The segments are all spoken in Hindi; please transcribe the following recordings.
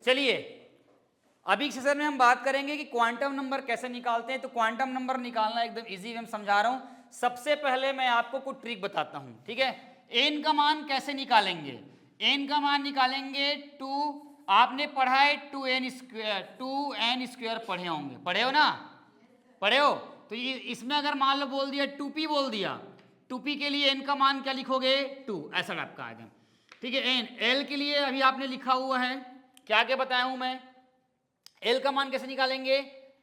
चलिए अभी के सेशन में हम बात करेंगे कि क्वांटम नंबर कैसे निकालते हैं। तो क्वांटम नंबर निकालना एकदम इजी वे में समझा रहा हूं। सबसे पहले मैं आपको कुछ ट्रिक बताता हूं, ठीक है। एन का मान कैसे निकालेंगे? एन का मान निकालेंगे 2, आपने पढ़ा है 2n स्क्वायर पढ़े होंगे, पढ़े हो ना, पढ़े हो। तो ये इसमें अगर मान लो बोल दिया 2p बोल दिया, 2p के लिए n का मान क्या लिखोगे 2, ऐसा आपका आ जाए, ठीक है। n l के लिए अभी आपने लिखा हुआ है, क्या क्या बताया हूं मैं। l का मान कैसे निकालेंगे?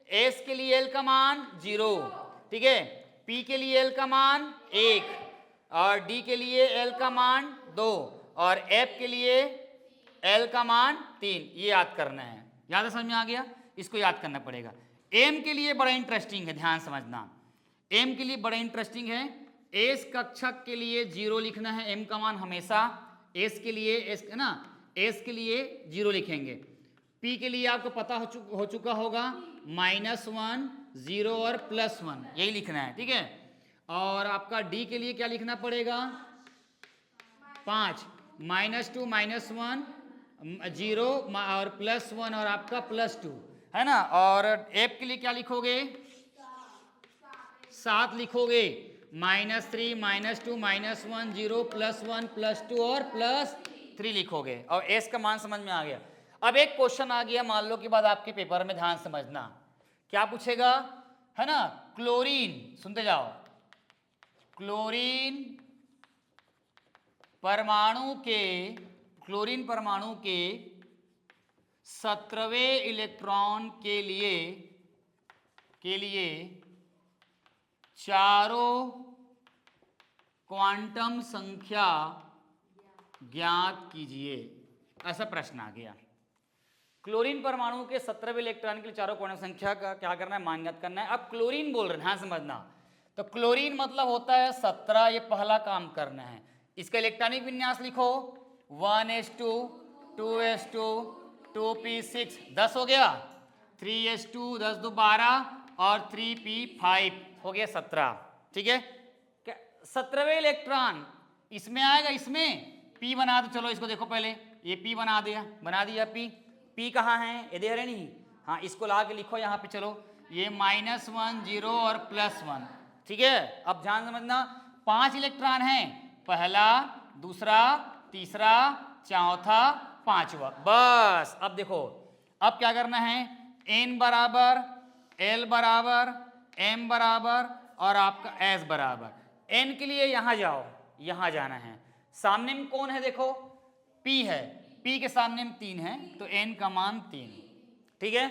s के लिए l का मान 0, ठीक है। p के लिए l का मान 1 और d के लिए l का मान 2 और f के लिए l का मान 3। ये याद करना है, याद है, समझ में आ गया? इसको याद करना पड़ेगा। m के लिए बड़ा इंटरेस्टिंग है, ध्यान समझना। m के लिए बड़ा इंटरेस्टिंग है। s कक्षक के लिए 0 लिखना है, m का मान हमेशा s के लिए s ना, s के लिए 0 लिखेंगे। p के लिए आपको पता हो चुका होगा -1, 0 और +1, यही लिखना है, ठीक है। और आपका d के लिए क्या लिखना पड़ेगा 5, -2, -1, 0 और +1 और आपका +2, है ना। और f के लिए क्या लिखोगे 7 लिखोगे, -3, -2, -1, 0 +1 +2 और +3 लिखोगे। और s का मान समझ में आ गया। अब एक क्वेश्चन आ गया मान लो के बाद आपके पेपर में, ध्यान समझना, क्या पूछेगा, है ना। क्लोरीन, सुनते जाओ, क्लोरीन परमाणु के 17वें इलेक्ट्रॉन के लिए चारों क्वांटम संख्या ज्ञात कीजिए, ऐसा प्रश्न आ गया। क्लोरीन परमाणु के 17वें इलेक्ट्रॉन के लिए चारों क्वांटम संख्या का क्या करना है, मान ज्ञात करना है। अब क्लोरीन बोल रहे हैं, हाँ समझना। तो क्लोरीन मतलब होता है 17, ये पहला काम करना है। इसका इलेक्ट्रॉनिक विन्यास लिखो 1s2, 2s2, 2p6, 10 हो गया, 3s2, 10 2 12 और 3p5 हो गया 17, ठीक है। 17वें इलेक्ट्रॉन इसमें आएगा, इसमें p बना दो। चलो इसको देखो पहले, ये p बना दिया p कहाँ है, ये दे रहे नहीं, हाँ इसको ला के लिखो यहाँ पे। चलो ये -1, 0 और +1, ठीक है। अब ध्यान समझना, 5 इलेक्ट्रॉन हैं, पहला, दूसरा, तीसरा, चौथा, पांचवा, बस। अब देखो, अब क्या करना है, n बराबर, l बराबर, m बराबर और आपका s बराबर। n के लिए यहां जाओ, यहां जाना है। सामने में कौन है देखो, p है, p के सामने में 3 है, तो n का मान 3, ठीक है।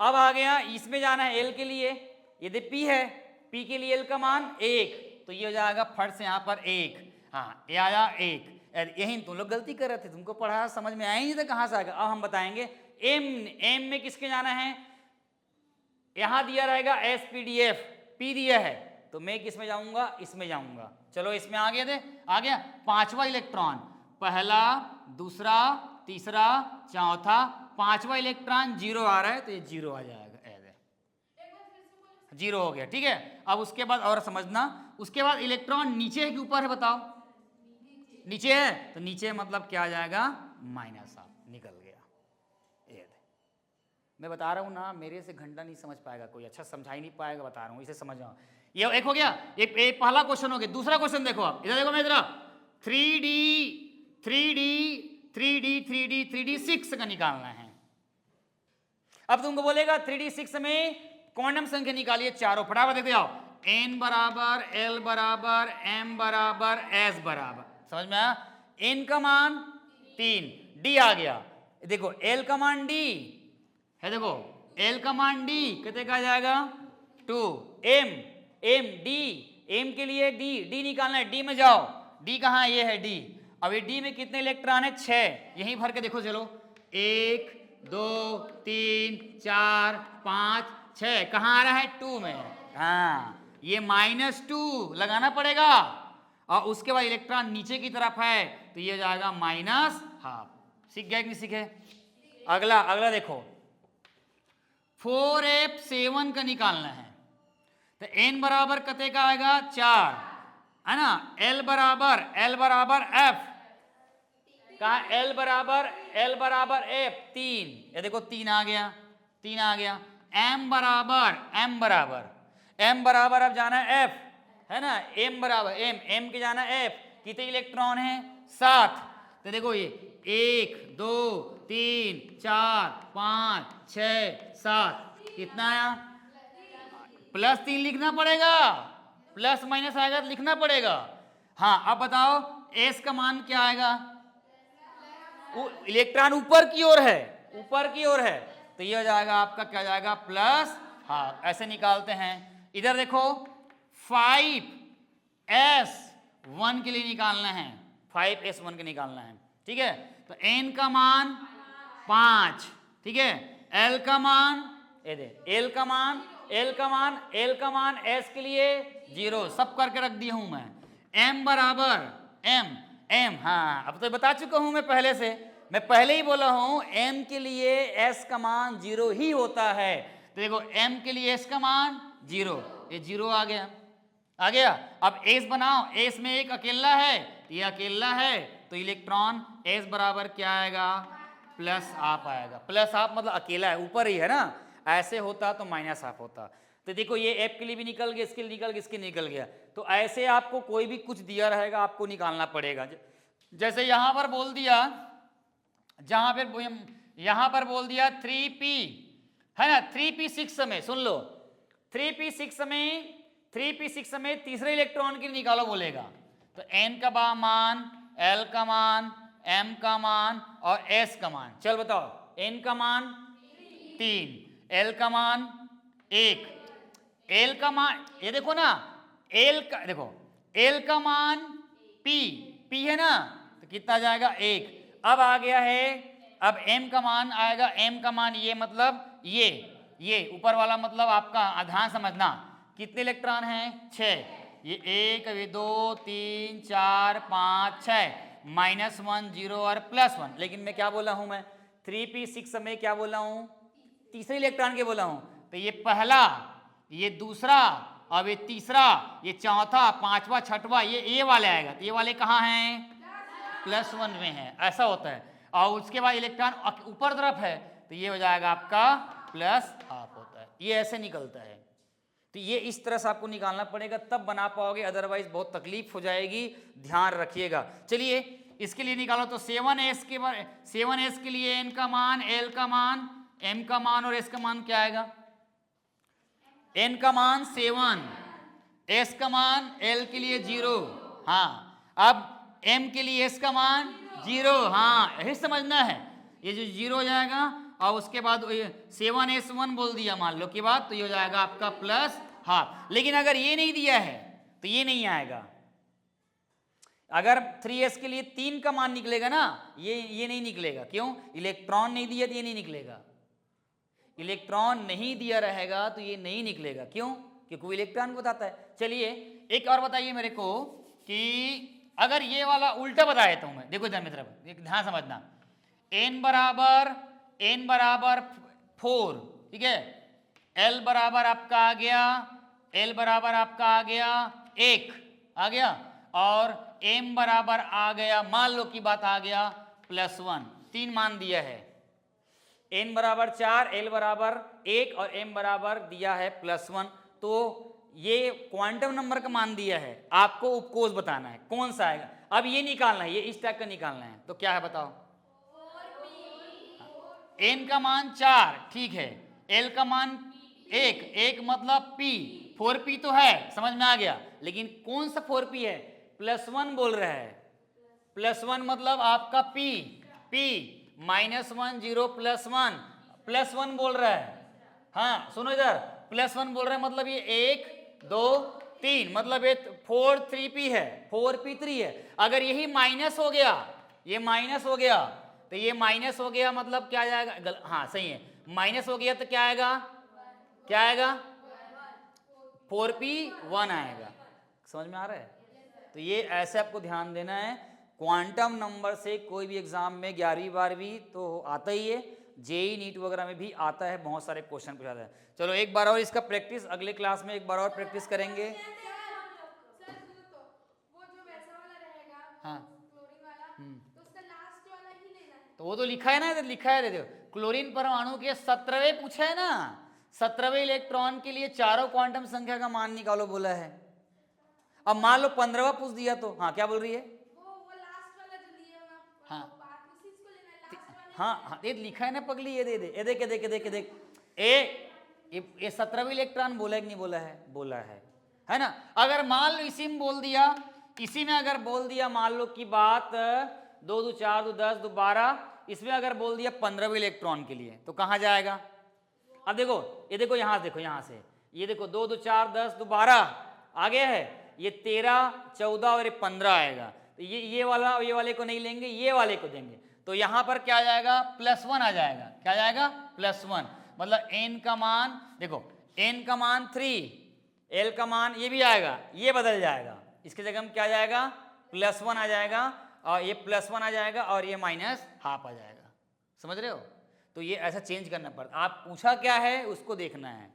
अब आ गया इसमें जाना है l के लिए, यदि p है, p के लिए l का मान 1, तो ये हो जाएगा फट से यहाँ पर 1, हाँ ये आया 1। यही तुम लोग गलती कर रहे थे, तुमको पढ़ा समझ में आया ही नहीं था, कहाँ से आएगा। अब हम बताएंगे m में किसके जाना है, यहां दिया रहेगा SPDF, p दिया है, तो मैं किसमें जाऊंगा, इसमें जाऊंगा। चलो इसमें आ गया 5वां इलेक्ट्रॉन, पहला, दूसरा, तीसरा, चौथा, 5वां इलेक्ट्रॉन 0 आ रहा है, तो ये 0 आ जाएगा, 0 हो गया, ठीक है। अब उसके बाद और समझना, उसके बाद इलेक्ट्रॉन नीचे है कि ऊपर है बताओ, नीचे है, तो नीचे मतलब क्या आ जाएगा माइनस, निकल गया। मैं बता रहा हूं ना, मेरे से घंटा नहीं समझ पाएगा कोई, अच्छा समझा ही नहीं पाएगा, बता रहा हूं, इसे समझ जाओ। ये एक हो गया, एक पहला क्वेश्चन हो गया। दूसरा क्वेश्चन देखो, आप इधर देखो, मैं इधर 3d6 का निकालना है। अब तुमको बोलेगा 3d6 में क्वांटम संख्या निकालिए चारों, फटाफट देखते जाओ, n बराबर, l बराबर, m बराबर, s बराबर, समझ में आया। n का मान 3, d आ गया, देखो l का मान d है, देखो l का मान d कितने का आ जाएगा 2, m d, m के लिए d निकालना है, d में जाओ, d कहाँ है, ये है d। अब ये d में कितने इलेक्ट्रॉन है 6, यहीं भर के देखो, चलो 1 2 3 4 5 6, कहाँ आ रहा है 2 में, हाँ ये -2 लगाना पड़ेगा। और उसके बाद इलेक्ट्रॉन नीचे की तरफ है, तो ये जाएगा -12। सीख गए कि नहीं सीखे? अगला देखो, 4f7 का निकालना है, तो n बराबर कते का आएगा 4, है ना। l बराबर f कहा L बराबर F 3, ये देखो 3 आ गया, 3 आ गया। M बराबर अब जाना है F, है ना, M बराबर M के जाना F, कितने इलेक्ट्रॉन है 7। तो देखो ये 1 2 3 4 5 6 7, कितना आया, +3 लिखना पड़ेगा, प्लस माइनस आएगा तो लिखना पड़ेगा। हाँ अब बताओ S का मान क्या आएगा, इलेक्ट्रॉन ऊपर की ओर है, ऊपर की ओर है, तो ये हो जाएगा आपका क्या जाएगा प्लस, हाँ ऐसे निकालते हैं। इधर देखो 5s1 के लिए निकालना है, 5s1 के निकालना है, ठीक है। तो n का मान 5, ठीक है, l का मान ये दे, l का मान s के लिए 0, सब करके रख दिया हूं मैं। m बराबर m, हाँ अब तो बता चुका हूं मैं पहले से, मैं पहले ही बोला हूं m के लिए s का मान 0 ही होता है। तो देखो m के लिए s का मान 0, ये 0 आ गया, आ गया। अब s बनाओ, s में एक अकेला है, ये अकेला है, तो इलेक्ट्रॉन s बराबर क्या आएगा, प्लस हाफ आएगा। प्लस हाफ मतलब अकेला है, ऊपर ही है ना, ऐसे होता तो माइनस हाफ होता। तो देखो ये f के लिए भी निकल गया, इसके लिए निकल गया, इसके निकल गया। तो ऐसे आपको कोई भी कुछ दिया रहेगा आपको निकालना पड़ेगा। जैसे यहां पर बोल दिया, जहां पर यहां पर बोल दिया 3p, है ना, 3p6 में, सुन लो 3p6 में तीसरे इलेक्ट्रॉन की निकालो बोलेगा। तो n का मान, l का मान, m का मान और s का मान। चल बताओ, n का मान 3, l का मान 1, l का मान ये देखो ना, l का देखो l का मान p है ना, तो कितना जाएगा 1। अब आ गया है, अब m का मान आएगा, m का मान ये मतलब ये ऊपर वाला मतलब आपका ध्यान समझना, कितने इलेक्ट्रॉन हैं 6, ये 1 ये 2 3 4 5 6, -1 0 और +1। लेकिन मैं क्या बोला हूं, मैं 3p6 में क्या बोला हूं, तीसरे इलेक्ट्रॉन के बोला हूं। तो ये पहला, ये दूसरा, अब ये तीसरा, ये चौथा, पांचवा, छठवा, ये वाले आएगा। तो ये वाले कहाँ हैं, +1 में है, ऐसा होता है। और उसके बाद इलेक्ट्रॉन ऊपर तरफ है, तो ये हो जाएगा आपका प्लस हाफ होता है, ये ऐसे निकलता है। तो ये इस तरह से आपको निकालना पड़ेगा, तब बना पाओगे, अदरवाइज बहुत तकलीफ हो जाएगी, ध्यान रखिएगा। चलिए इसके लिए निकालो, तो 7s के लिए n का मान, l का मान, m का मान और s का मान क्या आएगा, n का मान 7, s का मान l के लिए 0, हाँ अब m के लिए s का मान 0, हाँ यही समझना है, ये जो 0 हो जाएगा और उसके बाद 7s1 बोल दिया मान लो के बाद, तो ये हो जाएगा आपका प्लस हाफ। लेकिन अगर ये नहीं दिया है तो ये नहीं आएगा। अगर 3s के लिए 3 का मान निकलेगा ना, ये नहीं निकलेगा, क्यों, इलेक्ट्रॉन नहीं दिया तो ये नहीं निकलेगा, इलेक्ट्रॉन नहीं दिया रहेगा तो ये नहीं निकलेगा, क्यों, क्योंकि इलेक्ट्रॉन को बताता है। चलिए एक और बताइए मेरे को कि अगर ये वाला उल्टा बता देता हूं मैं, देखो इधर मेरी तरफ ध्यान समझना, n बराबर 4, ठीक है, l बराबर आपका आ गया 1 आ गया, और m बराबर आ गया, मान लो की बात आ गया +1, 3 मान दिया है, n बराबर 4, l बराबर 1 और m बराबर दिया है +1। तो ये क्वांटम नंबर का मान दिया है, आपको उपकोष बताना है कौन सा आएगा। अब ये निकालना है, ये इस टाइप का निकालना है, तो क्या है बताओ, n का मान 4, ठीक है, l का मान 1 मतलब p, 4p तो है, समझ में आ गया, लेकिन कौन सा 4p है, +1 बोल रहा है, +1 मतलब आपका p -1 0 +1 बोल रहा है। हाँ सुनो इधर, +1 बोल रहा है, मतलब ये 1 2 3, मतलब ये 4 3p है, 4p3 है। अगर यही माइनस हो गया, ये माइनस हो गया, तो ये माइनस हो गया मतलब क्या जाएगा, हाँ सही है, माइनस हो गया तो क्या आएगा, 4p1 आएगा, समझ में आ रहा है। तो ये ऐसे आपको ध्यान देना है, क्वांटम नंबर से कोई भी एग्जाम में 11वीं 12वीं तो आता ही है, जेई नीट वगैरह में भी आता है, बहुत सारे क्वेश्चन पूछा जाता है। चलो एक बार और इसका प्रैक्टिस, अगले क्लास में एक बार और प्रैक्टिस करेंगे। हाँ तो वो तो लिखा है ना, लिखा है, देखो क्लोरीन परमाणु के 17वें पूछा है ना, 17वें इलेक्ट्रॉन के लिए चारों क्वांटम संख्या का मान निकालो बोला है। अब मान लो 15वां पूछ दिया तो, हाँ क्या बोल रही है? वो लास्ट वाला जो दिए हो ना, हाँ बात उसी को लेना है, लास्ट वाले। हाँ, ये लिखा है ना पगली, ये दे दे, ये देख देख देख देख, ये 17वां इलेक्ट्रॉन बोला है कि नहीं बोला है? बोला है ना। अगर मान लो इसी में बोल दिया, इसी में अगर बोल दिया मान लो की बात 2 2 4 2 10 2 12, इसमें अगर बोल दिया 15वें इलेक्ट्रॉन के लिए तो कहाँ जाएगा? अब देखो, ये देखो यहाँ से, देखो यहाँ से, ये देखो 2 2 4 10 2 12 आगे है, ये 13 14 और ये 15 आएगा। तो ये वाले को नहीं लेंगे, ये वाले को देंगे। तो यहाँ पर क्या आ जाएगा? +1 आ जाएगा। क्या जाएगा? +1। मतलब n का मान देखो, n का मान 3, l का मान ये भी आएगा, ये बदल जाएगा, इसकी जगह में क्या आ जाएगा? +1 आ जाएगा, और ये +1 आ जाएगा और ये -½ आ जाएगा। समझ रहे हो? तो ये ऐसा चेंज करना पड़ता। आप पूछा क्या है उसको देखना है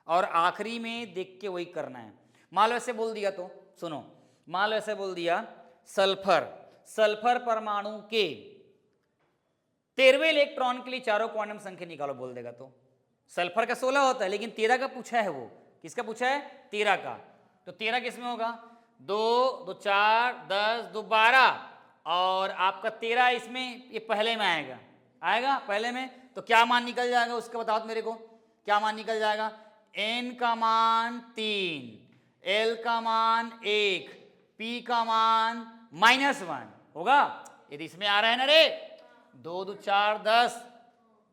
और आखिरी में देख के वही करना है। मान लो ऐसे बोल दिया तो सुनो, मान लो ऐसे बोल दिया सल्फर परमाणु के 13वें इलेक्ट्रॉन के लिए चारों क्वांटम संख्या निकालो बोल देगा तो सल्फर का 16 होता है, लेकिन 13 का पूछा है। वो किसका पूछा है? 13 का। तो 13 किसमें होगा? 2 2 4 10 2 12 और आपका 13 इसमें, ये पहले में आएगा पहले में। तो क्या मान निकल जाएगा उसका बताओ मेरे को, क्या मान निकल जाएगा? n का मान 3, l का मान 1, p का मान -1 होगा। यदि इसमें आ रहा है ना रे, 2 2 4 10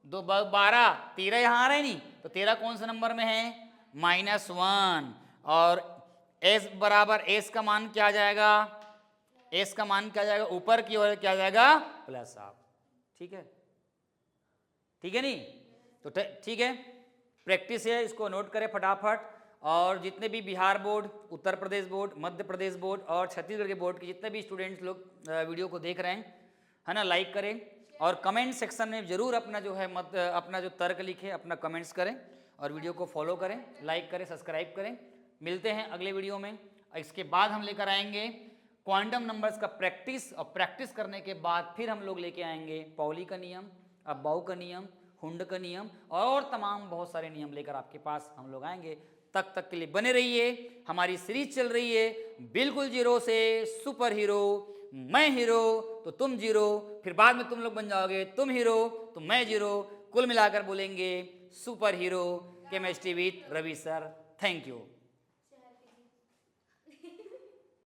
2 12 13 यहाँ आ रहा है नहीं, तो 13 कौन से नंबर में है? -1। और s बराबर, s का मान क्या आ जाएगा? s का मान क्या जाएगा? ऊपर की ओर क्या जाएगा? +1। ठीक है, ठीक है नहीं? तो ठीक है, प्रैक्टिस है, इसको नोट करें फटाफट। और जितने भी Bihar board, Uttar Pradesh board, Madhya Pradesh board और छत्तीसगढ़ के बोर्ड के जितने भी स्टूडेंट्स लोग वीडियो को देख रहे हैं, है ना, लाइक करें और कमेंट सेक्शन में जरूर अपना जो है अपना जो तर्क लिखें, अपना कमेंट्स करें और वीडियो को फॉलो करें, लाइक करें, सब्सक्राइब करें। मिलते हैं अगले वीडियो में। इसके बाद हम लेकर आएंगे क्वांटम नंबर्स का प्रैक्टिस, और प्रैक्टिस करने के बाद फिर हम लोग लेके आएंगे पॉली का नियम, अबाउ का नियम, हुंड का नियम और तमाम बहुत सारे नियम लेकर आपके पास हम लोग आएंगे। तक के लिए बने रहिए। हमारी सीरीज चल रही है बिल्कुल जीरो से सुपर हीरो। मैं हीरो तो तुम जीरो, फिर बाद में तुम लोग बन जाओगे तुम हीरो तो मैं जीरो, कुल मिलाकर बोलेंगे super hero. Chemistry with Ravi sir. Thank you.